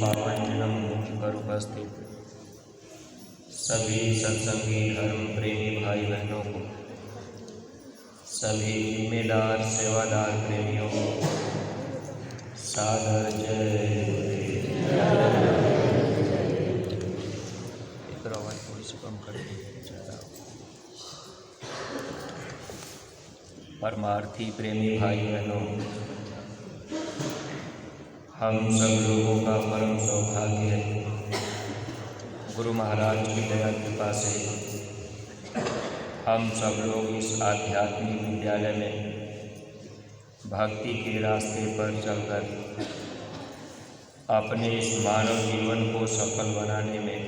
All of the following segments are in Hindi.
पावन जन्म भूमि पर उपस्थित सभी सत्संगी धर्म प्रेमी भाई बहनों को, सभी जिम्मेदार सेवादार प्रेमियों को सादर जय। आवाज़ थोड़ी सी कम कर ज़्यादा। परमार्थी प्रेमी भाई बहनों, हम सब लोगों का परम सौभाग्य है गुरु महाराज की दया कृपा से हम सब लोग इस आध्यात्मिक विद्यालय में भक्ति के रास्ते पर चलकर अपने इस मानव जीवन को सफल बनाने में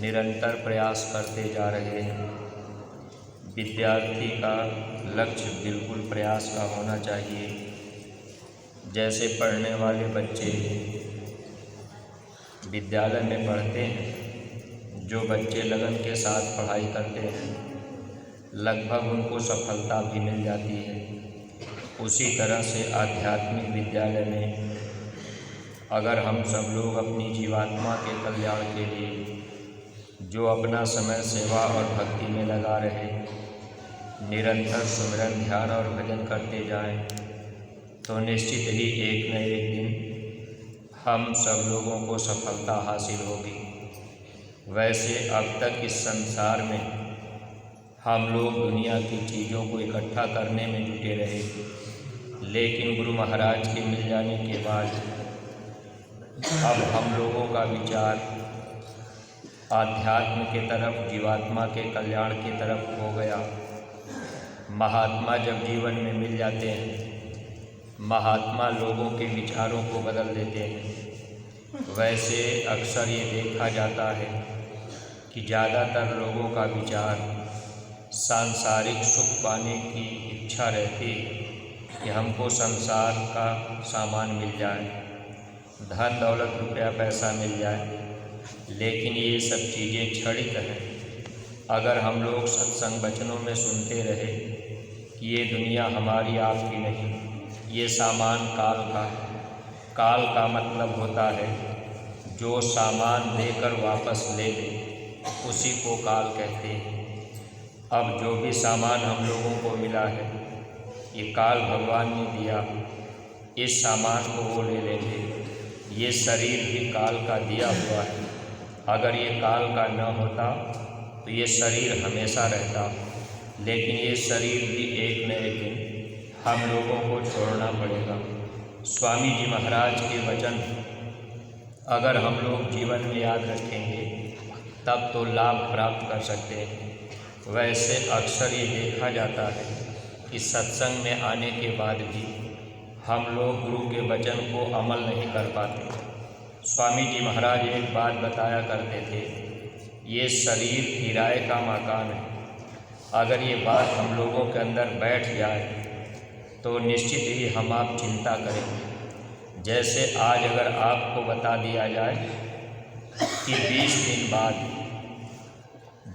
निरंतर प्रयास करते जा रहे हैं। विद्यार्थी का लक्ष्य बिल्कुल प्रयास का होना चाहिए। जैसे पढ़ने वाले बच्चे विद्यालय में पढ़ते हैं, जो बच्चे लगन के साथ पढ़ाई करते हैं लगभग उनको सफलता भी मिल जाती है। उसी तरह से आध्यात्मिक विद्यालय में अगर हम सब लोग अपनी जीवात्मा के कल्याण के लिए जो अपना समय सेवा और भक्ति में लगा रहे, निरंतर सुमिरन ध्यान और भजन करते जाएं, तो निश्चित ही एक न एक दिन हम सब लोगों को सफलता हासिल होगी। वैसे अब तक इस संसार में हम लोग दुनिया की चीज़ों को इकट्ठा करने में जुटे रहे, लेकिन गुरु महाराज के मिल जाने के बाद अब हम लोगों का विचार आध्यात्म के तरफ, जीवात्मा के कल्याण की तरफ हो गया। महात्मा जब जीवन में मिल जाते हैं, महात्मा लोगों के विचारों को बदल देते हैं। वैसे अक्सर ये देखा जाता है कि ज़्यादातर लोगों का विचार सांसारिक सुख पाने की इच्छा रहती है कि हमको संसार का सामान मिल जाए, धन दौलत रुपया पैसा मिल जाए। लेकिन ये सब चीज़ें क्षणिक हैं। अगर हम लोग सत्संग वचनों में सुनते रहे कि ये दुनिया हमारी आपकी नहीं, ये सामान काल का है। काल का मतलब होता है जो सामान देकर वापस ले ले, उसी को काल कहते हैं। अब जो भी सामान हम लोगों को मिला है, ये काल भगवान ने दिया, इस सामान को वो ले लेंगे। ये शरीर भी काल का दिया हुआ है। अगर ये काल का न होता तो ये शरीर हमेशा रहता, लेकिन ये शरीर भी एक न एक दिन हम लोगों को छोड़ना पड़ेगा। स्वामी जी महाराज के वचन अगर हम लोग जीवन में याद रखेंगे तब तो लाभ प्राप्त कर सकते हैं। वैसे अक्सर ये देखा जाता है कि सत्संग में आने के बाद भी हम लोग गुरु के वचन को अमल नहीं कर पाते। स्वामी जी महाराज एक बात बताया करते थे, ये शरीर किराए का मकान है। अगर ये बात हम लोगों के अंदर बैठ जाए तो निश्चित ही हम आप चिंता करेंगे। जैसे आज अगर आपको बता दिया जाए कि 20 दिन बाद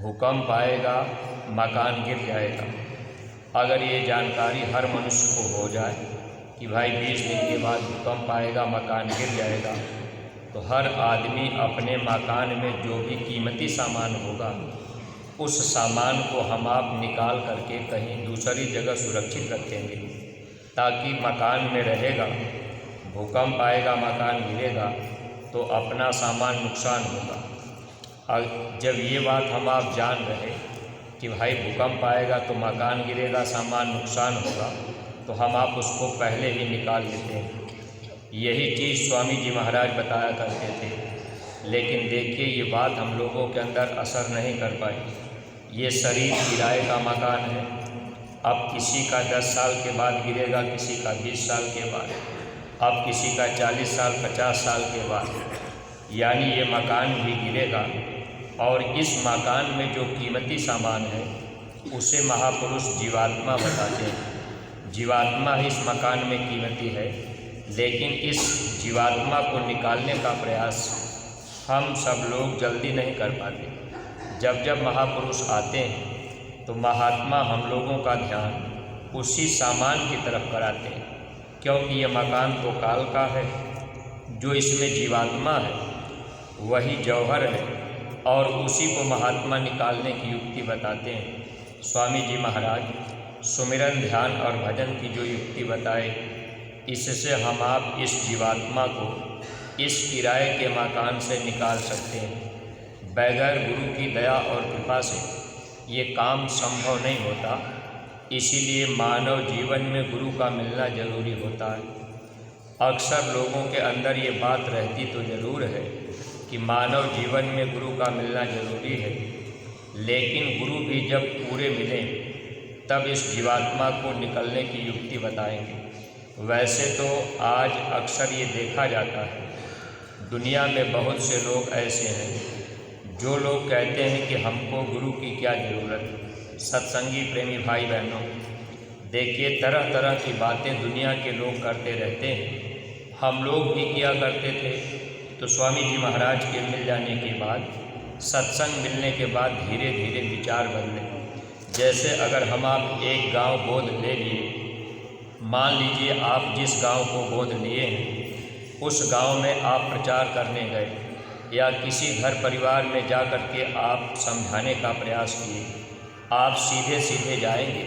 भूकंप आएगा, मकान गिर जाएगा। अगर ये जानकारी हर मनुष्य को हो जाए कि भाई 20 दिन के बाद भूकंप आएगा, मकान गिर जाएगा, तो हर आदमी अपने मकान में जो भी कीमती सामान होगा उस सामान को हम आप निकाल करके कहीं दूसरी जगह सुरक्षित रखेंगे, ताकि मकान में रहेगा, भूकंप आएगा, मकान गिरेगा तो अपना सामान नुकसान होगा। और जब ये बात हम आप जान रहे कि भाई भूकंप आएगा तो मकान गिरेगा, सामान नुकसान होगा, तो हम आप उसको पहले ही निकाल लेते हैं। यही चीज़ स्वामी जी महाराज बताया करते थे। लेकिन देखिए ये बात हम लोगों के अंदर असर नहीं कर पाई। ये शरीर किराए का मकान है। अब किसी का 10 साल के बाद गिरेगा, किसी का 20 साल के बाद, अब किसी का 40 साल 50 साल के बाद, यानी ये मकान भी गिरेगा। और इस मकान में जो कीमती सामान है उसे महापुरुष जीवात्मा बताते हैं। जीवात्मा ही इस मकान में कीमती है, लेकिन इस जीवात्मा को निकालने का प्रयास हम सब लोग जल्दी नहीं कर पाते। जब जब महापुरुष आते हैं तो महात्मा हम लोगों का ध्यान उसी सामान की तरफ कराते हैं, क्योंकि ये मकान तो काल का है। जो इसमें जीवात्मा है वही जौहर है और उसी को महात्मा निकालने की युक्ति बताते हैं। स्वामी जी महाराज सुमिरन, ध्यान और भजन की जो युक्ति बताए, इससे हम आप इस जीवात्मा को इस किराए के मकान से निकाल सकते हैं। बगैर गुरु की दया और कृपा से ये काम संभव नहीं होता। इसीलिए मानव जीवन में गुरु का मिलना जरूरी होता है। अक्सर लोगों के अंदर ये बात रहती तो ज़रूर है कि मानव जीवन में गुरु का मिलना जरूरी है, लेकिन गुरु भी जब पूरे मिलें तब इस जीवात्मा को निकलने की युक्ति बताएंगे। वैसे तो आज अक्सर ये देखा जाता है, दुनिया में बहुत से लोग ऐसे हैं जो लोग कहते हैं कि हमको गुरु की क्या ज़रूरत। सत्संगी प्रेमी भाई बहनों, देखिए तरह तरह की बातें दुनिया के लोग करते रहते हैं। हम लोग भी किया करते थे। तो स्वामी जी महाराज के मिल जाने के बाद, सत्संग मिलने के बाद धीरे धीरे विचार बदले। जैसे अगर हम आप एक गांव गोद ले लिए, मान लीजिए आप जिस गांव को गोद लिए हैं उस गांव में आप प्रचार करने गए या किसी घर परिवार में जा कर के आप समझाने का प्रयास किए। आप सीधे सीधे जाएंगे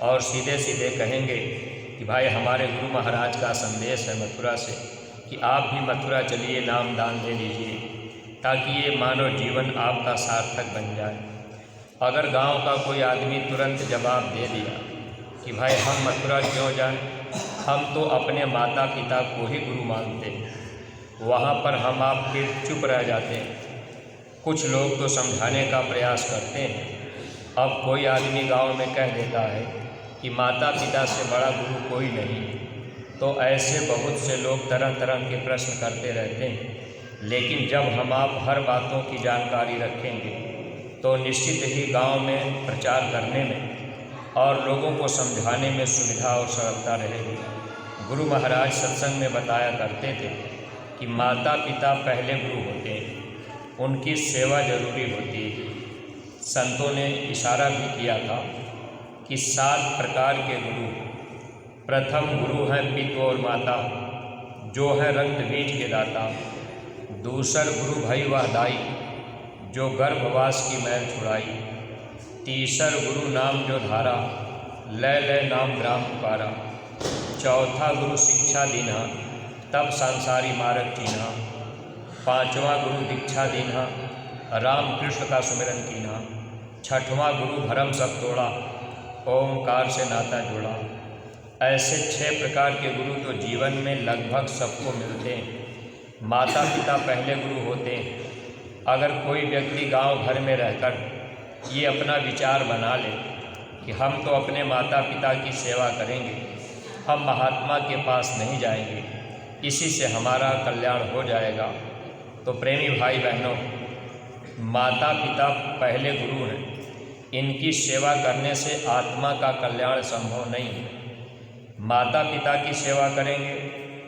और सीधे सीधे कहेंगे कि भाई हमारे गुरु महाराज का संदेश है मथुरा से कि आप भी मथुरा चलिए, नाम दान दे लीजिए, ताकि ये मानव जीवन आपका सार्थक बन जाए। अगर गांव का कोई आदमी तुरंत जवाब दे दिया कि भाई हम मथुरा क्यों जाएं, हम तो अपने माता पिता को ही गुरु मानते हैं, वहाँ पर हम आप फिर चुप रह जाते हैं। कुछ लोग तो समझाने का प्रयास करते हैं। अब कोई आदमी गांव में कह देता है कि माता पिता से बड़ा गुरु कोई नहीं, तो ऐसे बहुत से लोग तरह तरह के प्रश्न करते रहते हैं। लेकिन जब हम आप हर बातों की जानकारी रखेंगे तो निश्चित ही गांव में प्रचार करने में और लोगों को समझाने में सुविधा और सरलता रहेगी। गुरु महाराज सत्संग में बताया करते थे कि माता पिता पहले गुरु होते हैं, उनकी सेवा जरूरी होती है। संतों ने इशारा भी किया था कि 7 प्रकार के गुरु। प्रथम गुरु हैं पिता और माता, जो है रक्त बीज के दाता। दूसर गुरु भई वह दाई, जो गर्भवास की मैल छुड़ाई। तीसर गुरु नाम जो धारा, लय लय नाम ग्राम पुकारा। चौथा गुरु शिक्षा दीना, तब संसारी मार्ग चीन्हा। पांचवा गुरु दीक्षा दीना, राम कृष्ण का सुमिरन कीना। छठवां गुरु भरम सब तोड़ा, ओमकार से नाता जोड़ा। ऐसे 6 प्रकार के गुरु तो जीवन में लगभग सबको मिलते हैं। माता पिता पहले गुरु होते हैं। अगर कोई व्यक्ति गांव भर में रहकर ये अपना विचार बना ले कि हम तो अपने माता पिता की सेवा करेंगे, हम महात्मा के पास नहीं जाएंगे, इसी से हमारा कल्याण हो जाएगा, तो प्रेमी भाई बहनों, माता पिता पहले गुरु हैं। इनकी सेवा करने से आत्मा का कल्याण संभव नहीं है। माता पिता की सेवा करेंगे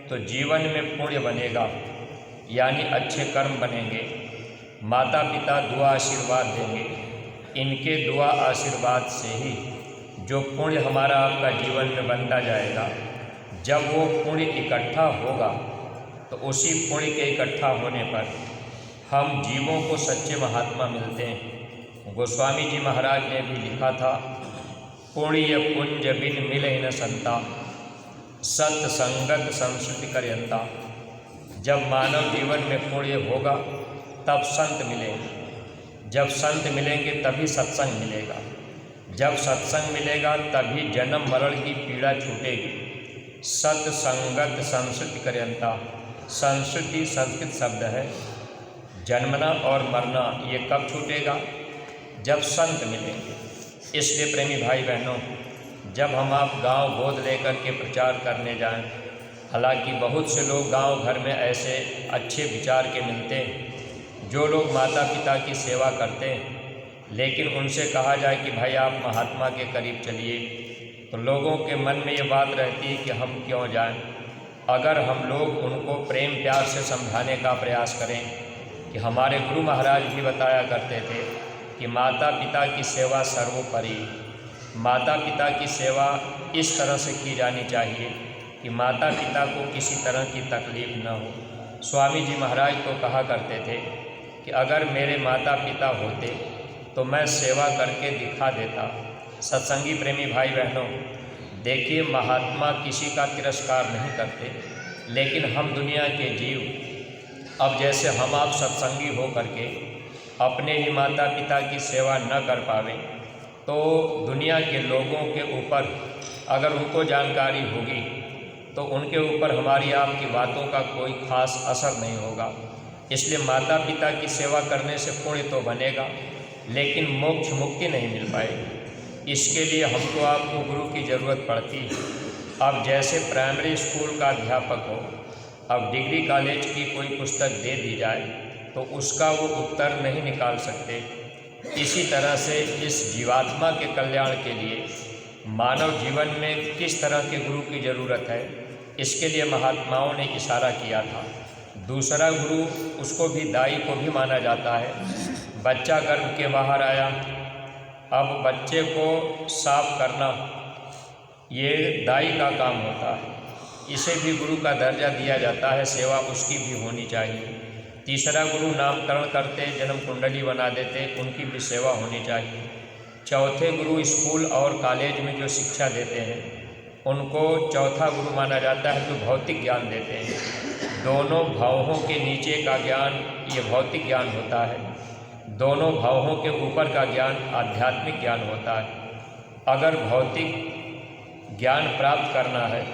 तो जीवन में पुण्य बनेगा, यानी अच्छे कर्म बनेंगे। माता पिता दुआ आशीर्वाद देंगे। इनके दुआ आशीर्वाद से ही जो पुण्य हमारा आपका जीवन में बनता जाएगा, जब वो पुण्य इकट्ठा होगा तो उसी पुण्य के इकट्ठा होने पर हम जीवों को सच्चे महात्मा मिलते हैं। गोस्वामी जी महाराज ने भी लिखा था, पुण्य पुंज बिन मिले न संता, सत संगत संस्कृति करयंता। जब मानव जीवन में पुण्य होगा तब संत मिलेंगे, जब संत मिलेंगे तभी सत्संग मिलेगा, जब सत्संग मिलेगा तभी जन्म मरण की पीड़ा छूटेगी। सत संगत संस्कृति करयंता, संस्कृति संस्कृत शब्द है। जन्मना और मरना ये कब छूटेगा? जब संत मिलेंगे। इसलिए प्रेमी भाई बहनों, जब हम आप गांव गोद लेकर के प्रचार करने जाएं, हालांकि बहुत से लोग गांव घर में ऐसे अच्छे विचार के मिलते हैं जो लोग माता पिता की सेवा करते हैं, लेकिन उनसे कहा जाए कि भाई आप महात्मा के करीब चलिए, तो लोगों के मन में ये बात रहती है कि हम क्यों जाएं। अगर हम लोग उनको प्रेम प्यार से समझाने का प्रयास करें कि हमारे गुरु महाराज भी बताया करते थे कि माता पिता की सेवा सर्वोपरि, माता पिता की सेवा इस तरह से की जानी चाहिए कि माता पिता को किसी तरह की तकलीफ़ न हो। स्वामी जी महाराज तो कहा करते थे कि अगर मेरे माता पिता होते तो मैं सेवा करके दिखा देता। सत्संगी प्रेमी भाई बहनों, देखिए, महात्मा किसी का तिरस्कार नहीं करते, लेकिन हम दुनिया के जीव अब जैसे हम आप सत्संगी हो करके अपने ही माता पिता की सेवा न कर पावें, तो दुनिया के लोगों के ऊपर अगर उनको जानकारी होगी तो उनके ऊपर हमारी आपकी बातों का कोई खास असर नहीं होगा। इसलिए माता पिता की सेवा करने से पुण्य तो बनेगा, लेकिन मोक्ष मुक्ति नहीं मिल पाएगी। इसके लिए हमको आपको गुरु की ज़रूरत पड़ती है। अब जैसे प्राइमरी स्कूल का अध्यापक हो, अब डिग्री कॉलेज की कोई पुस्तक दे दी जाए तो उसका वो उत्तर नहीं निकाल सकते। इसी तरह से इस जीवात्मा के कल्याण के लिए मानव जीवन में किस तरह के गुरु की ज़रूरत है, इसके लिए महात्माओं ने इशारा किया था। दूसरा गुरु, उसको भी दाई को भी माना जाता है। बच्चा गर्भ के बाहर आया, अब बच्चे को साफ करना ये दाई का काम होता है, इसे भी गुरु का दर्जा दिया जाता है, सेवा उसकी भी होनी चाहिए। तीसरा गुरु नामकरण करते, जन्म कुंडली बना देते, उनकी भी सेवा होनी चाहिए। चौथे गुरु स्कूल और कॉलेज में जो शिक्षा देते हैं उनको चौथा गुरु माना जाता है, जो भौतिक ज्ञान देते हैं। दोनों भावों के नीचे का ज्ञान ये भौतिक ज्ञान होता है, दोनों भावों के ऊपर का ज्ञान आध्यात्मिक ज्ञान होता है। अगर भौतिक ज्ञान प्राप्त करना है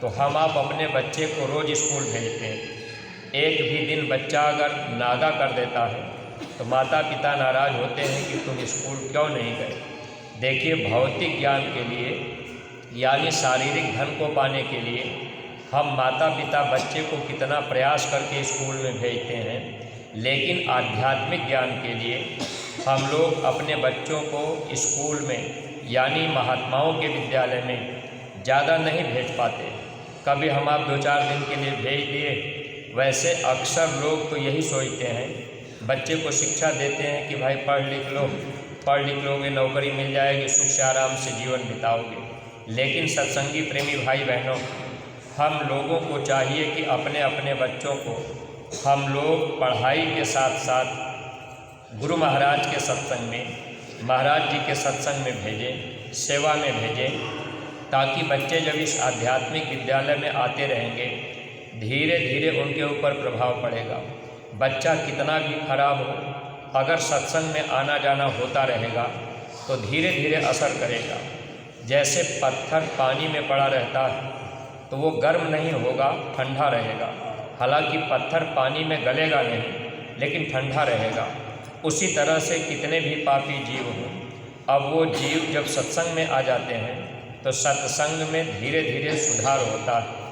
तो हम आप अपने बच्चे को रोज़ स्कूल भेजते हैं। एक भी दिन बच्चा अगर नागा कर देता है तो माता पिता नाराज़ होते हैं कि तुम स्कूल क्यों नहीं गए। देखिए, भौतिक ज्ञान के लिए यानी शारीरिक धन को पाने के लिए हम माता पिता बच्चे को कितना प्रयास करके स्कूल में भेजते हैं, लेकिन आध्यात्मिक ज्ञान के लिए हम लोग अपने बच्चों को स्कूल में यानी महात्माओं के विद्यालय में ज़्यादा नहीं भेज पाते। कभी हम आप 2-4 दिन के लिए भेज दिए। वैसे अक्सर लोग तो यही सोचते हैं, बच्चे को शिक्षा देते हैं कि भाई पढ़ लिख लोगे, नौकरी मिल जाएगी, सुख से आराम से जीवन बिताओगे। लेकिन सत्संगी प्रेमी भाई बहनों, हम लोगों को चाहिए कि अपने अपने बच्चों को हम लोग पढ़ाई के साथ साथ गुरु महाराज के सत्संग में, महाराज जी के सत्संग में भेजें, सेवा में भेजें, ताकि बच्चे जब इस आध्यात्मिक विद्यालय में आते रहेंगे धीरे धीरे उनके ऊपर प्रभाव पड़ेगा। बच्चा कितना भी खराब हो, अगर सत्संग में आना जाना होता रहेगा तो धीरे धीरे असर करेगा। जैसे पत्थर पानी में पड़ा रहता है तो वो गर्म नहीं होगा, ठंडा रहेगा। हालांकि पत्थर पानी में गलेगा नहीं, लेकिन ठंडा रहेगा। उसी तरह से कितने भी पापी जीव हों, अब वो जीव जब सत्संग में आ जाते हैं तो सत्संग में धीरे धीरे सुधार होता है।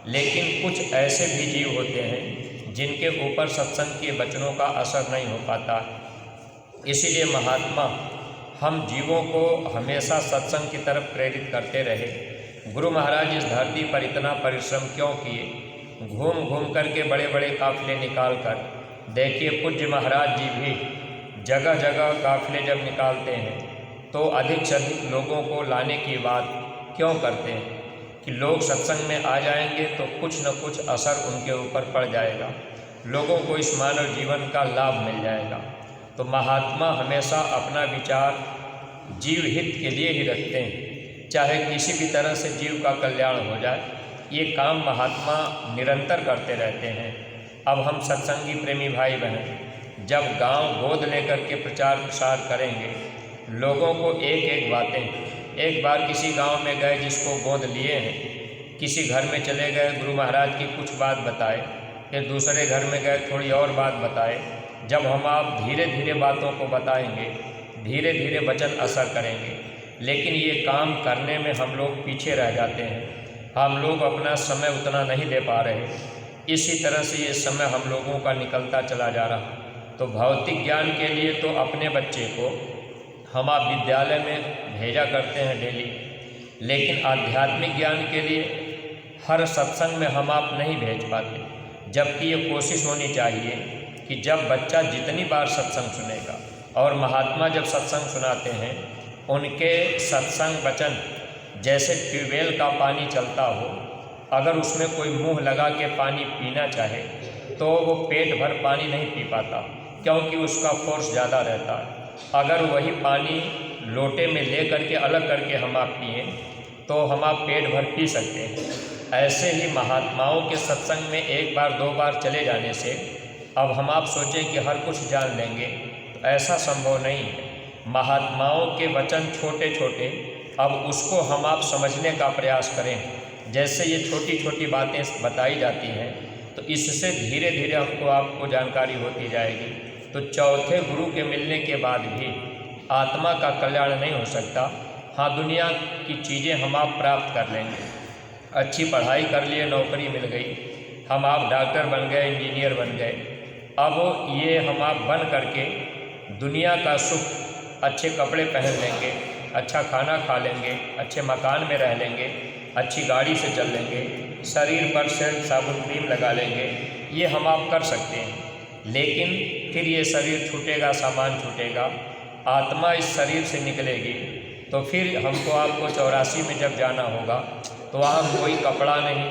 लेकिन कुछ ऐसे भी जीव होते हैं जिनके ऊपर सत्संग के वचनों का असर नहीं हो पाता। इसीलिए महात्मा हम जीवों को हमेशा सत्संग की तरफ प्रेरित करते रहे। गुरु महाराज इस धरती पर इतना परिश्रम क्यों किए? घूम घूम करके बड़े बड़े काफिले निकाल कर, देखिए पूज्य महाराज जी भी जगह जगह काफिले जब निकालते हैं तो अधिक से अधिक लोगों को लाने की बात क्यों करते हैं कि लोग सत्संग में आ जाएंगे तो कुछ न कुछ असर उनके ऊपर पड़ जाएगा, लोगों को इस मानव जीवन का लाभ मिल जाएगा। तो महात्मा हमेशा अपना विचार जीव हित के लिए ही रखते हैं, चाहे किसी भी तरह से जीव का कल्याण हो जाए, ये काम महात्मा निरंतर करते रहते हैं। अब हम सत्संगी प्रेमी भाई बहन जब गांव गोद लेकर के प्रचार प्रसार करेंगे, लोगों को एक एक बातें, एक बार किसी गांव में गए जिसको गोद लिए हैं, किसी घर में चले गए, गुरु महाराज की कुछ बात बताए, फिर दूसरे घर में गए थोड़ी और बात बताए। जब हम आप धीरे धीरे बातों को बताएंगे, धीरे धीरे वचन असर करेंगे। लेकिन ये काम करने में हम लोग पीछे रह जाते हैं, हम लोग अपना समय उतना नहीं दे पा रहे। इसी तरह से ये समय हम लोगों का निकलता चला जा रहा। तो भौतिक ज्ञान के लिए तो अपने बच्चे को हम आप विद्यालय में भेजा करते हैं डेली, लेकिन आध्यात्मिक ज्ञान के लिए हर सत्संग में हम आप नहीं भेज पाते। जबकि ये कोशिश होनी चाहिए कि जब बच्चा जितनी बार सत्संग सुनेगा, और महात्मा जब सत्संग सुनाते हैं उनके सत्संग वचन जैसे ट्यूबवेल का पानी चलता हो, अगर उसमें कोई मुंह लगा के पानी पीना चाहे तो वो पेट भर पानी नहीं पी पाता, क्योंकि उसका फोर्स ज़्यादा रहता है। अगर वही पानी लोटे में ले करके अलग करके हम आप पिए तो हम आप पेट भर पी सकते हैं। ऐसे ही महात्माओं के सत्संग में एक बार दो बार चले जाने से अब हम आप सोचें कि हर कुछ जान लेंगे, तो ऐसा संभव नहीं है। महात्माओं के वचन छोटे छोटे, अब उसको हम आप समझने का प्रयास करें। जैसे ये छोटी छोटी बातें बताई जाती हैं तो इससे धीरे धीरे हमको आपको जानकारी होती जाएगी। तो चौथे गुरु के मिलने के बाद भी आत्मा का कल्याण नहीं हो सकता। हाँ, दुनिया की चीज़ें हम आप प्राप्त कर लेंगे, अच्छी पढ़ाई कर लिए, नौकरी मिल गई, हम आप डॉक्टर बन गए, इंजीनियर बन गए। अब ये हम आप बन करके दुनिया का सुख, अच्छे कपड़े पहन लेंगे, अच्छा खाना खा लेंगे, अच्छे मकान में रह लेंगे, अच्छी गाड़ी से चल लेंगे, शरीर पर सेंट साबुन क्रीम लगा लेंगे, ये हम आप कर सकते हैं। लेकिन फिर ये शरीर छूटेगा, सामान छूटेगा, आत्मा इस शरीर से निकलेगी, तो फिर हमको आपको 84 में जब जाना होगा तो वहाँ कोई कपड़ा नहीं,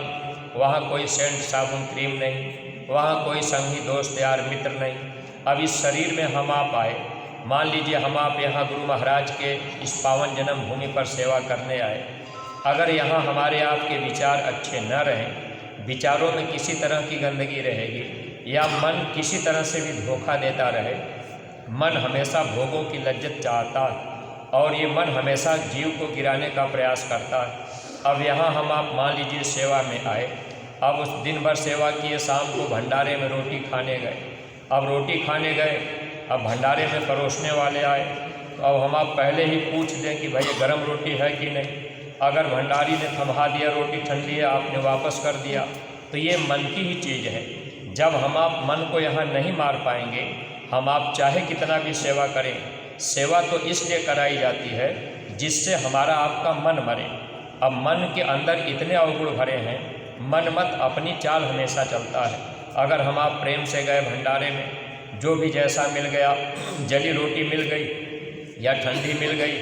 वहाँ कोई सेंट साबुन क्रीम नहीं, वहाँ कोई संगी दोस्त यार मित्र नहीं। अब इस शरीर में हम आप आए, मान लीजिए हम आप यहाँ गुरु महाराज के इस पावन जन्म भूमि पर सेवा करने आए। अगर यहाँ हमारे आपके विचार अच्छे न रहें, विचारों में किसी तरह की गंदगी रहेगी या मन किसी तरह से भी धोखा देता रहे, मन हमेशा भोगों की लज्जत चाहता है और ये मन हमेशा जीव को गिराने का प्रयास करता है। अब यहाँ हम आप मान लीजिए सेवा में आए, अब उस दिन भर सेवा किए, शाम को भंडारे में रोटी खाने गए। अब रोटी खाने गए, अब भंडारे में परोसने वाले आए, तो अब हम आप पहले ही पूछ दें कि भाई ये गर्म रोटी है कि नहीं। अगर भंडारी ने थमा दिया रोटी ठंडी है, आपने वापस कर दिया, तो ये मन की ही चीज़ है। जब हम आप मन को यहाँ नहीं मार पाएंगे, हम आप चाहे कितना भी सेवा करें, सेवा तो इसलिए कराई जाती है जिससे हमारा आपका मन मरे। अब मन के अंदर इतने अवगुण भरे हैं, मन मत अपनी चाल हमेशा चलता है। अगर हम आप प्रेम से गए भंडारे में, जो भी जैसा मिल गया, जली रोटी मिल गई या ठंडी मिल गई,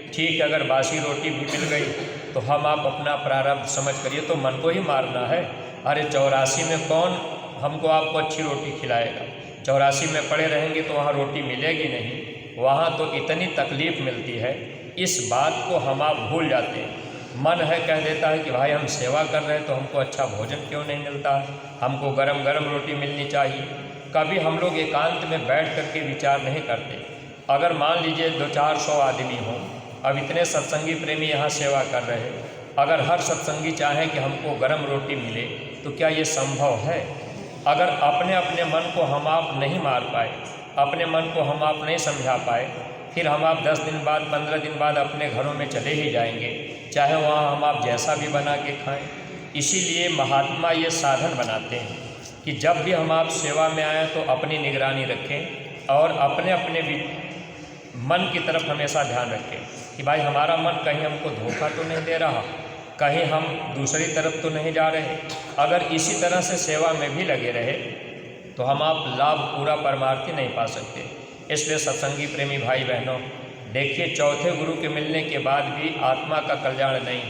ठीक, अगर बासी रोटी भी मिल गई तो हम आप अपना प्रारब्ध समझ करिए तो मन को ही मारना है। अरे 84 में कौन हमको आपको अच्छी रोटी खिलाएगा? 84 में पड़े रहेंगे तो वहाँ रोटी मिलेगी नहीं, वहाँ तो इतनी तकलीफ़ मिलती है। इस बात को हम आप भूल जाते हैं। मन है कह देता है कि भाई हम सेवा कर रहे हैं तो हमको अच्छा भोजन क्यों नहीं मिलता है, हमको गरम गरम रोटी मिलनी चाहिए। कभी हम लोग एकांत में बैठ करके विचार नहीं करते। अगर मान लीजिए 200-400 आदमी हों, अब इतने सत्संगी प्रेमी यहाँ सेवा कर रहे हैं, अगर हर सत्संगी चाहे कि हमको गरम रोटी मिले तो क्या ये संभव है? अगर अपने अपने मन को हम आप नहीं मार पाए, अपने मन को हम आप नहीं समझा पाए, फिर हम आप 10 दिन बाद 15 दिन बाद अपने घरों में चले ही जाएंगे, चाहे वहाँ हम आप जैसा भी बना के खाएं। इसीलिए महात्मा ये साधन बनाते हैं कि जब भी हम आप सेवा में आएँ तो अपनी निगरानी रखें और अपने अपने मन की तरफ हमेशा ध्यान रखें कि भाई हमारा मन कहीं हमको धोखा तो नहीं दे रहा, कहीं हम दूसरी तरफ तो नहीं जा रहे। अगर इसी तरह से सेवा में भी लगे रहे तो हम आप लाभ पूरा परमार्थी नहीं पा सकते। इसलिए सत्संगी प्रेमी भाई बहनों, देखिए चौथे गुरु के मिलने के बाद भी आत्मा का कल्याण नहीं,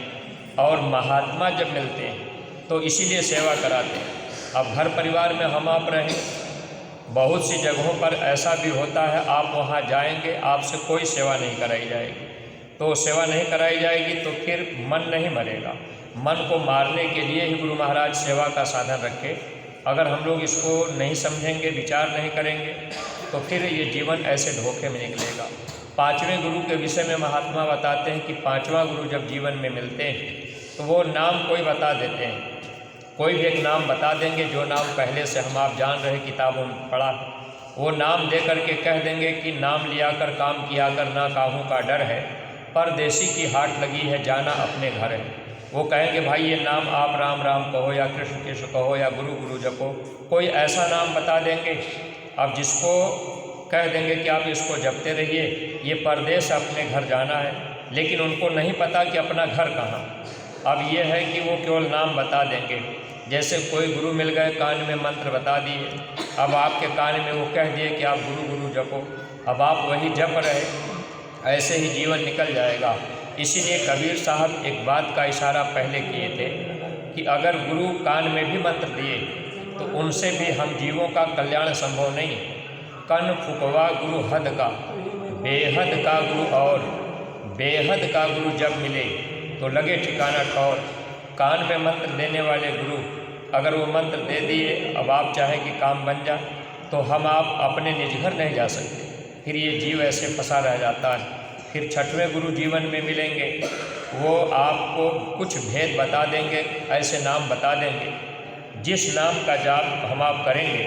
और महात्मा जब मिलते हैं तो इसीलिए सेवा कराते हैं। अब घर परिवार में हम आप रहें, बहुत सी जगहों पर ऐसा भी होता है आप वहाँ जाएंगे, आपसे कोई सेवा नहीं कराई जाएगी, तो सेवा नहीं कराई जाएगी तो फिर मन नहीं मरेगा। मन को मारने के लिए ही गुरु महाराज सेवा का साधन रखे। अगर हम लोग इसको नहीं समझेंगे, विचार नहीं करेंगे, तो फिर ये जीवन ऐसे धोखे में निकलेगा। 5वें गुरु के विषय में महात्मा बताते हैं कि 5वां गुरु जब जीवन में मिलते हैं तो वो नाम कोई बता देते हैं, कोई भी एक नाम बता देंगे जो नाम पहले से हम आप जान रहे, किताबों में पढ़ा, वो नाम दे करके कह देंगे कि नाम लिया कर काम किया कर, ना काहू का डर है, परदेसी की हाट लगी है, जाना अपने घर है। वो कहेंगे भाई ये नाम आप राम राम कहो या कृष्ण कृष्ण कहो या गुरु गुरु जपो, कोई ऐसा नाम बता देंगे। अब जिसको कह देंगे कि आप इसको जपते रहिए, ये परदेश अपने घर जाना है, लेकिन उनको नहीं पता कि अपना घर कहाँ। अब ये है कि वो केवल नाम बता देंगे। जैसे कोई गुरु मिल गए, कान में मंत्र बता दिए, अब आपके कान में वो कह दिए कि आप गुरु गुरु जपो, अब आप वही जप रहे, ऐसे ही जीवन निकल जाएगा। इसीलिए कबीर साहब एक बात का इशारा पहले किए थे कि अगर गुरु कान में भी मंत्र दिए तो उनसे भी हम जीवों का कल्याण संभव नहीं। कन फुकवा गुरु हद का, बेहद का गुरु और बेहद का गुरु जब मिले तो लगे ठिकाना ठौर। कान में मंत्र देने वाले गुरु अगर वो मंत्र दे दिए, अब आप चाहें कि काम बन जाए, तो हम आप अपने निज घर नहीं जा सकते। फिर ये जीव ऐसे फंसा रह जाता है। फिर छठवें गुरु जीवन में मिलेंगे, वो आपको कुछ भेद बता देंगे, ऐसे नाम बता देंगे जिस नाम का जाप हम आप करेंगे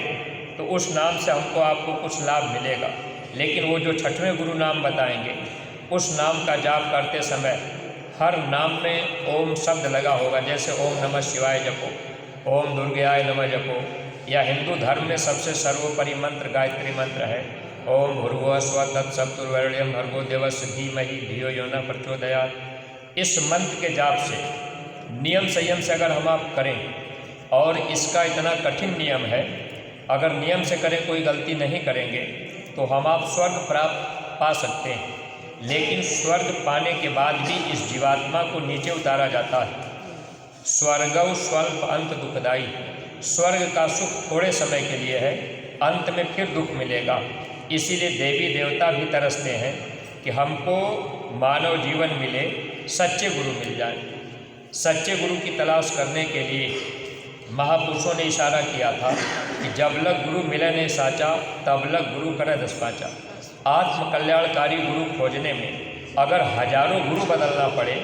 तो उस नाम से हमको आपको कुछ लाभ मिलेगा। लेकिन वो जो छठवें गुरु नाम बताएंगे, उस नाम का जाप करते समय हर नाम में ओम शब्द लगा होगा। जैसे ओम नमः शिवाय जपो, ओम दुर्गाय नमः जपो, या हिंदू धर्म में सबसे सर्वोपरि मंत्र गायत्री मंत्र है, ओम भूर्भुवः स्वः तत्सवितुर्वरेण्यं भर्गो देवस्य धीमहि धियो यो न प्रचोदयात्। इस मंत्र के जाप से नियम संयम से अगर हम आप करें, और इसका इतना कठिन नियम है, अगर नियम से करें, कोई गलती नहीं करेंगे, तो हम आप स्वर्ग प्राप्त पा सकते हैं। लेकिन स्वर्ग पाने के बाद भी इस जीवात्मा को नीचे उतारा जाता है। स्वर्गौ स्वल्प अंत दुखदाई, स्वर्ग का सुख थोड़े समय के लिए है, अंत में फिर दुख मिलेगा। इसीलिए देवी देवता भी तरसते हैं कि हमको मानव जीवन मिले, सच्चे गुरु मिल जाए। सच्चे गुरु की तलाश करने के लिए महापुरुषों ने इशारा किया था कि जब लग गुरु मिले नहीं साचा, तब लग गुरु करे दस पाचा। आत्मकल्याणकारी गुरु खोजने में अगर हजारों गुरु बदलना पड़े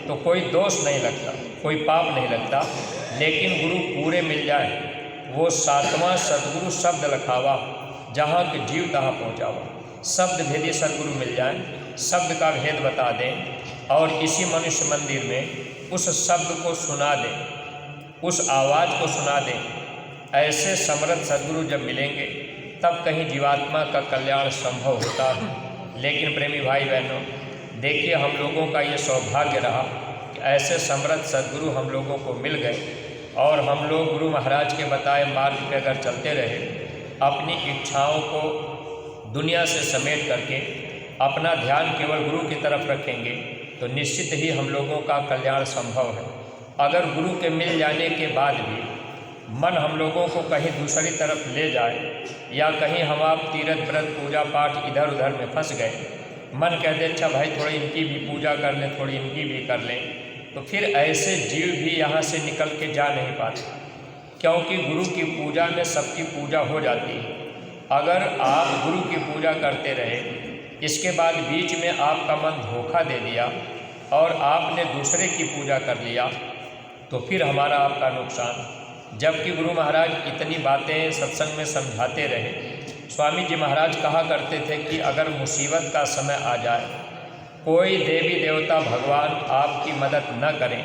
तो कोई दोष नहीं लगता, कोई पाप नहीं लगता। लेकिन गुरु पूरे मिल जाए, वो सातवां सदगुरु शब्द लखावा, जहाँ के जीव तहाँ पहुँचावा। शब्द भेदी सदगुरु मिल जाए, शब्द का भेद बता दें और इसी मनुष्य मंदिर में उस शब्द को सुना दें, उस आवाज़ को सुना दें। ऐसे समर्थ सदगुरु जब मिलेंगे तब कहीं जीवात्मा का कल्याण संभव होता है। लेकिन प्रेमी भाई बहनों, देखिए हम लोगों का ये सौभाग्य रहा कि ऐसे समर्थ सदगुरु हम लोगों को मिल गए, और हम लोग गुरु महाराज के बताए मार्ग पे अगर चलते रहे, अपनी इच्छाओं को दुनिया से समेट करके अपना ध्यान केवल गुरु की तरफ रखेंगे, तो निश्चित ही हम लोगों का कल्याण संभव है। अगर गुरु के मिल जाने के बाद भी मन हम लोगों को कहीं दूसरी तरफ ले जाए, या कहीं हम आप तीर्थ व्रत पूजा पाठ इधर उधर में फंस गए, मन कहते अच्छा भाई थोड़ी इनकी भी पूजा कर लें, थोड़ी इनकी भी कर लें, तो फिर ऐसे जीव भी यहाँ से निकल के जा नहीं पाते, क्योंकि गुरु की पूजा में सबकी पूजा हो जाती है। अगर आप गुरु की पूजा करते रहे, इसके बाद बीच में आपका मन धोखा दे दिया और आपने दूसरे की पूजा कर लिया, तो फिर हमारा आपका नुकसान। जबकि गुरु महाराज इतनी बातें सत्संग में समझाते रहे। स्वामी जी महाराज कहा करते थे कि अगर मुसीबत का समय आ जाए, कोई देवी देवता भगवान आपकी मदद न करें,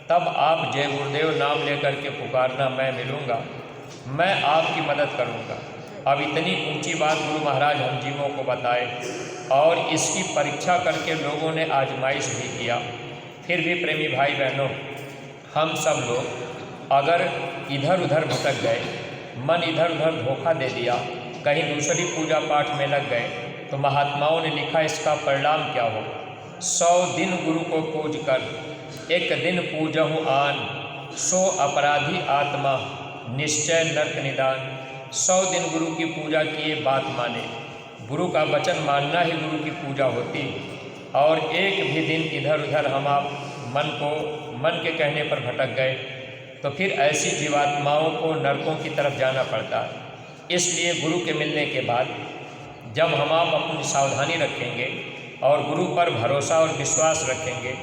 तब आप जय गुरुदेव नाम लेकर के पुकारना, मैं मिलूँगा, मैं आपकी मदद करूँगा। अब इतनी ऊंची बात गुरु महाराज हम जीवों को बताए, और इसकी परीक्षा करके लोगों ने आजमाइश भी किया। फिर भी प्रेमी भाई बहनों, हम सब लोग अगर इधर उधर भटक गए, मन इधर उधर धोखा दे दिया, कहीं दूसरी पूजा पाठ में लग गए, तो महात्माओं ने लिखा इसका परिणाम क्या हो। 100 दिन गुरु को पूज कर, एक दिन पूजहूँ आन, सो अपराधी आत्मा, निश्चय नरक निदान। 100 दिन गुरु की पूजा किए, बात माने, गुरु का वचन मानना ही गुरु की पूजा होती। और एक भी दिन इधर उधर हम आप मन के कहने पर भटक गए, तो फिर ऐसी जीवात्माओं को नरकों की तरफ जाना पड़ता है। इसलिए गुरु के मिलने के बाद जब हम आप अपनी सावधानी रखेंगे और गुरु पर भरोसा और विश्वास रखेंगे,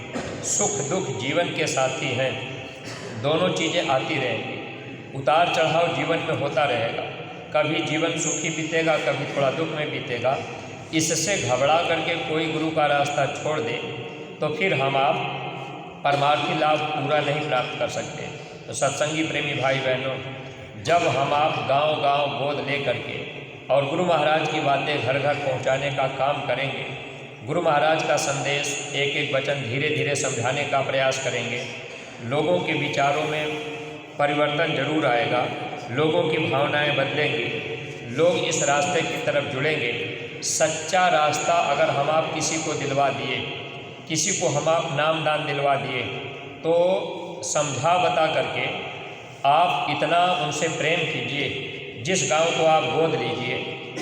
सुख दुख जीवन के साथी हैं, दोनों चीज़ें आती रहेंगी, उतार चढ़ाव जीवन में होता रहेगा। कभी जीवन सुखी बीतेगा, कभी थोड़ा दुख में बीतेगा। इससे घबरा करके कोई गुरु का रास्ता छोड़ दे, तो फिर हम आप परमार्थी लाभ पूरा नहीं प्राप्त कर सकते। तो सत्संगी प्रेमी भाई बहनों, जब हम आप गांव-गांव गोद ले करके और गुरु महाराज की बातें घर घर पहुंचाने का काम करेंगे, गुरु महाराज का संदेश एक एक वचन धीरे धीरे समझाने का प्रयास करेंगे, लोगों के विचारों में परिवर्तन जरूर आएगा, लोगों की भावनाएं बदलेंगी, लोग इस रास्ते की तरफ जुड़ेंगे। सच्चा रास्ता अगर हम आप किसी को दिलवा दिए, किसी को हम आप नाम दान दिलवा दिए, तो समझा बता करके आप इतना उनसे प्रेम कीजिए, जिस गांव को आप गोद लीजिए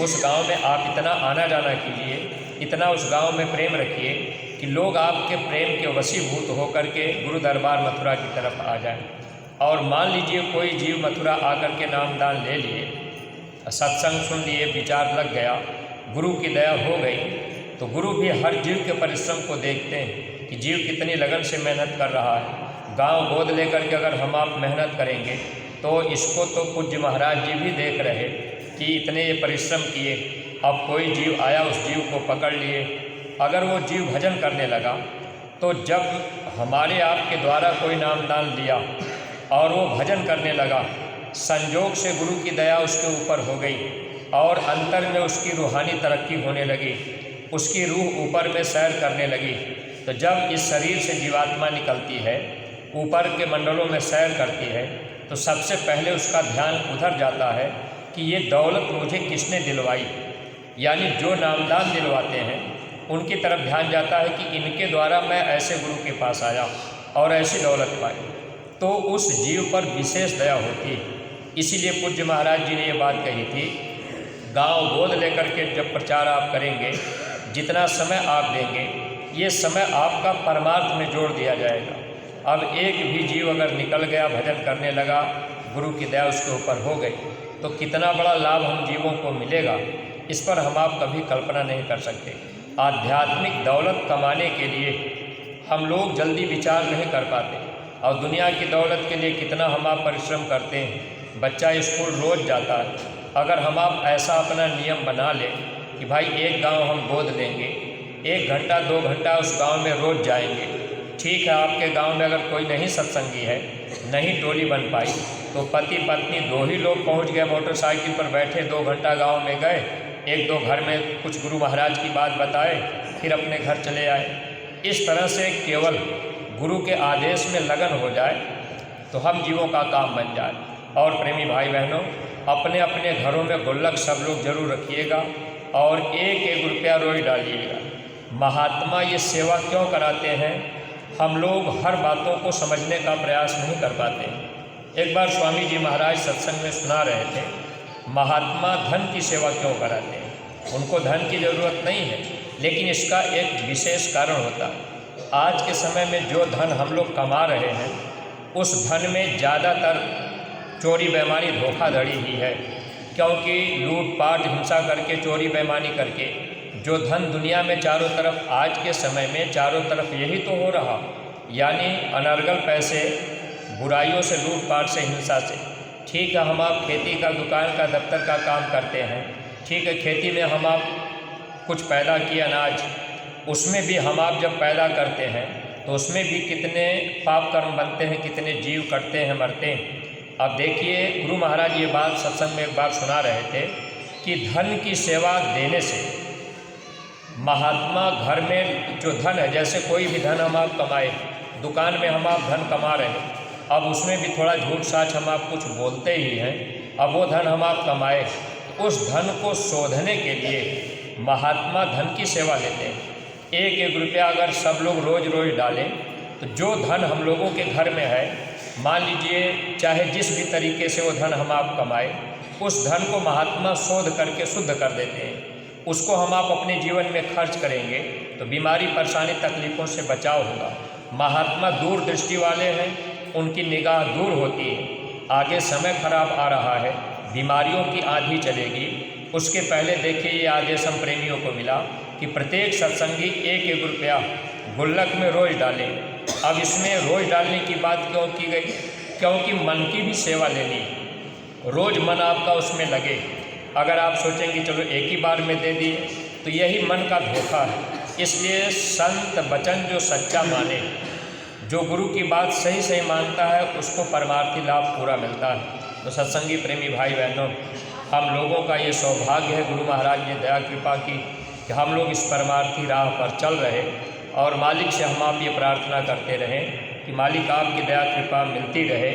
उस गांव में आप इतना आना जाना कीजिए, इतना उस गांव में प्रेम रखिए कि लोग आपके प्रेम के वशीभूत होकर के गुरु दरबार मथुरा की तरफ आ जाएं। और मान लीजिए कोई जीव मथुरा आकर के नामदान ले लिए, सत्संग सुन लिए, विचार लग गया, गुरु की दया हो गई, तो गुरु भी हर जीव के परिश्रम को देखते हैं कि जीव कितनी लगन से मेहनत कर रहा है। गांव गोद लेकर के अगर हम आप मेहनत करेंगे तो इसको तो पूज्य महाराज जी भी देख रहे कि इतने ये परिश्रम किए, अब कोई जीव आया उस जीव को पकड़ लिए। अगर वो जीव भजन करने लगा तो जब हमारे आपके द्वारा कोई नामदान लिया और वो भजन करने लगा, संजोग से गुरु की दया उसके ऊपर हो गई और अंतर में उसकी रूहानी तरक्की होने लगी, उसकी रूह ऊपर में सैर करने लगी। तो जब इस शरीर से जीवात्मा निकलती है, ऊपर के मंडलों में सैर करती है, तो सबसे पहले उसका ध्यान उधर जाता है कि ये दौलत मुझे किसने दिलवाई। यानी जो नामदान दिलवाते हैं उनकी तरफ ध्यान जाता है कि इनके द्वारा मैं ऐसे गुरु के पास आया और ऐसी दौलत पाई, तो उस जीव पर विशेष दया होती है। इसीलिए पूज्य महाराज जी ने ये बात कही थी, गांव गोद लेकर के जब प्रचार आप करेंगे, जितना समय आप देंगे ये समय आपका परमार्थ में जोड़ दिया जाएगा। अब एक भी जीव अगर निकल गया, भजन करने लगा, गुरु की दया उसके ऊपर हो गई, तो कितना बड़ा लाभ हम जीवों को मिलेगा, इस पर हम आप कभी कल्पना नहीं कर सकते। आध्यात्मिक दौलत कमाने के लिए हम लोग जल्दी विचार नहीं कर पाते, और दुनिया की दौलत के लिए कितना हम आप परिश्रम करते हैं। बच्चा स्कूल रोज़ जाता है, अगर हम आप ऐसा अपना नियम बना लें कि भाई एक गांव हम गोद लेंगे, 1 घंटा 2 घंटा उस गांव में रोज़ जाएंगे। ठीक है, आपके गांव में अगर कोई नहीं सत्संगी है, नहीं टोली बन पाई, तो पति पत्नी 2 ही लोग पहुंच गए, मोटरसाइकिल पर बैठे 2 घंटा गांव में गए, 1-2 घर में कुछ गुरु महाराज की बात बताए, फिर अपने घर चले आए। इस तरह से केवल गुरु के आदेश में लगन हो जाए तो हम जीवों का काम बन जाए। और प्रेमी भाई बहनों, अपने अपने घरों में गुल्लक सब लोग जरूर रखिएगा और 1-1 रुपया रोज डालिएगा। महात्मा ये सेवा क्यों कराते हैं, हम लोग हर बातों को समझने का प्रयास नहीं कर पाते। एक बार स्वामी जी महाराज सत्संग में सुना रहे थे, महात्मा धन की सेवा क्यों कराते हैं। उनको धन की ज़रूरत नहीं है, लेकिन इसका एक विशेष कारण होता है। आज के समय में जो धन हम लोग कमा रहे हैं, उस धन में ज़्यादातर चोरी बेईमानी धोखाधड़ी ही है, क्योंकि लूटपाट हिंसा करके, चोरी बेईमानी करके जो धन दुनिया में चारों तरफ, आज के समय में चारों तरफ यही तो हो रहा, यानी अनर्गल पैसे, बुराइयों से, लूटपाट से, हिंसा से। ठीक है, हम आप खेती का, दुकान का, दफ्तर का काम करते हैं, ठीक है, खेती में हम आप कुछ पैदा किए अनाज, उसमें भी हम आप जब पैदा करते हैं तो उसमें भी कितने पाप कर्म बनते हैं, कितने जीव कटते हैं, मरते हैं। अब देखिए, गुरु महाराज ये बात सत्संग में एक बार सुना रहे थे कि धन की सेवा देने से महात्मा घर में जो धन है, जैसे कोई भी धन हम आप कमाए, दुकान में हम आप धन कमा रहे हैं, अब उसमें भी थोड़ा झूठ साच हम आप कुछ बोलते ही हैं, अब वो धन हम आप कमाए, तो उस धन को शोधने के लिए महात्मा धन की सेवा लेते हैं। 1-1 रुपया अगर सब लोग रोज़ रोज़ डालें, तो जो धन हम लोगों के घर में है, मान लीजिए चाहे जिस भी तरीके से वो धन हम आप कमाए, उस धन को महात्मा शोध करके शुद्ध कर देते हैं। उसको हम आप अपने जीवन में खर्च करेंगे तो बीमारी, परेशानी, तकलीफ़ों से बचाव होगा। महात्मा दूर दृष्टि वाले हैं, उनकी निगाह दूर होती है। आगे समय खराब आ रहा है, बीमारियों की आंधी चलेगी, उसके पहले देखिए ये आदेश हम प्रेमियों को मिला कि प्रत्येक सत्संगी 1-1 रुपया गुल्लक में रोज़ डालें। अब इसमें रोज़ डालने की बात क्यों की गई, क्योंकि मन की भी सेवा लेनी, रोज़ मन आपका उसमें लगे। अगर आप सोचेंगे चलो एक ही बार में दे दिए, तो यही मन का धोखा है। इसलिए संत वचन जो सच्चा माने, जो गुरु की बात सही सही मानता है, उसको परमार्थी लाभ पूरा मिलता है। तो सत्संगी प्रेमी भाई बहनों, हम लोगों का ये सौभाग्य है, गुरु महाराज ने दया कृपा की कि हम लोग इस परमार्थी राह पर चल रहे, और मालिक से हम आप ये प्रार्थना करते रहें कि मालिक आपकी दया कृपा मिलती रहे,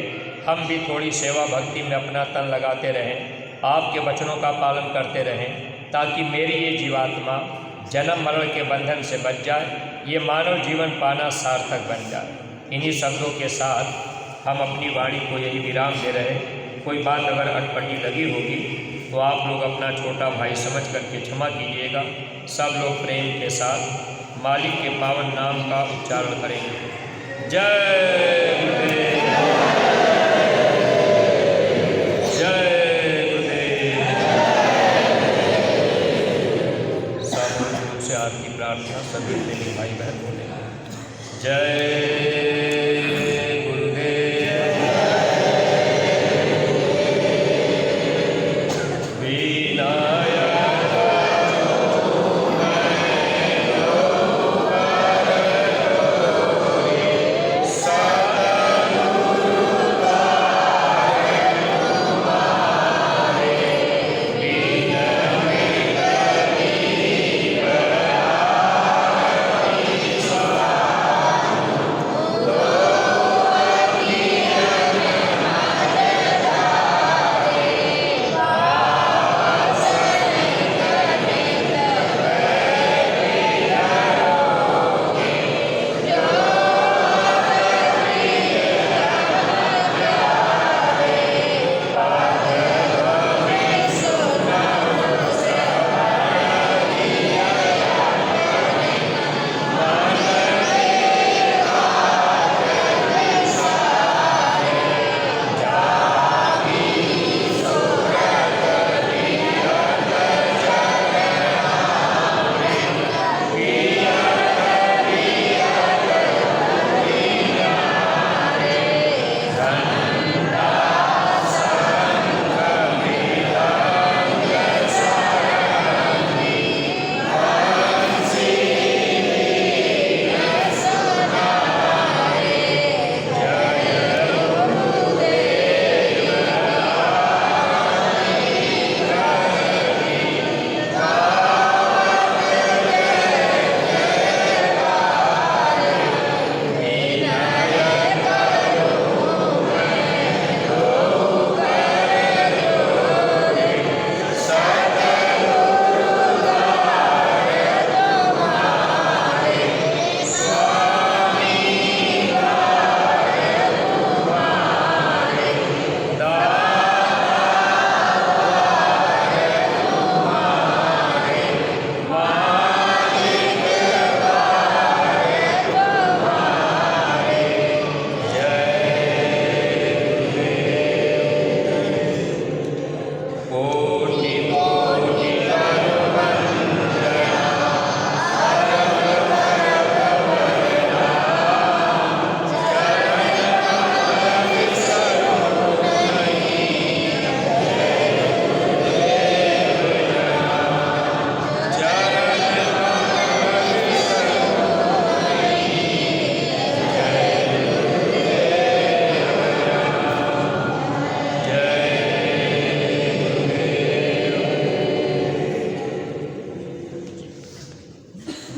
हम भी थोड़ी सेवा भक्ति में अपना तन लगाते रहें, आपके वचनों का पालन करते रहें, ताकि मेरी ये जीवात्मा जन्म मरण के बंधन से बच जाए, ये मानव जीवन पाना सार्थक बन जाए। इन्हीं शब्दों के साथ हम अपनी वाणी को यही विराम दे रहे। कोई बात अगर अटपटी लगी होगी तो आप लोग अपना छोटा भाई समझ करके क्षमा कीजिएगा। सब लोग प्रेम के साथ मालिक के पावन नाम का उच्चारण करेंगे। जय गुरुदेव, जय गुरुदेव। सामूहिक रूप से आपकी प्रार्थना सभी प्रेमी भाई बहन बोलेंगे। जय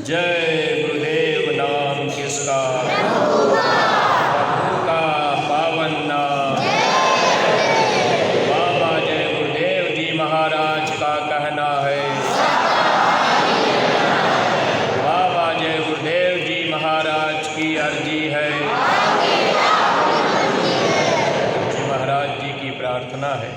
जय गुरुदेव नाम किसका, प्रभु का पावन नाम। बाबा जय गुरुदेव जी महाराज का कहना है, बाबा जय गुरुदेव जी महाराज की अर्जी है, जी महाराज जी की प्रार्थना है।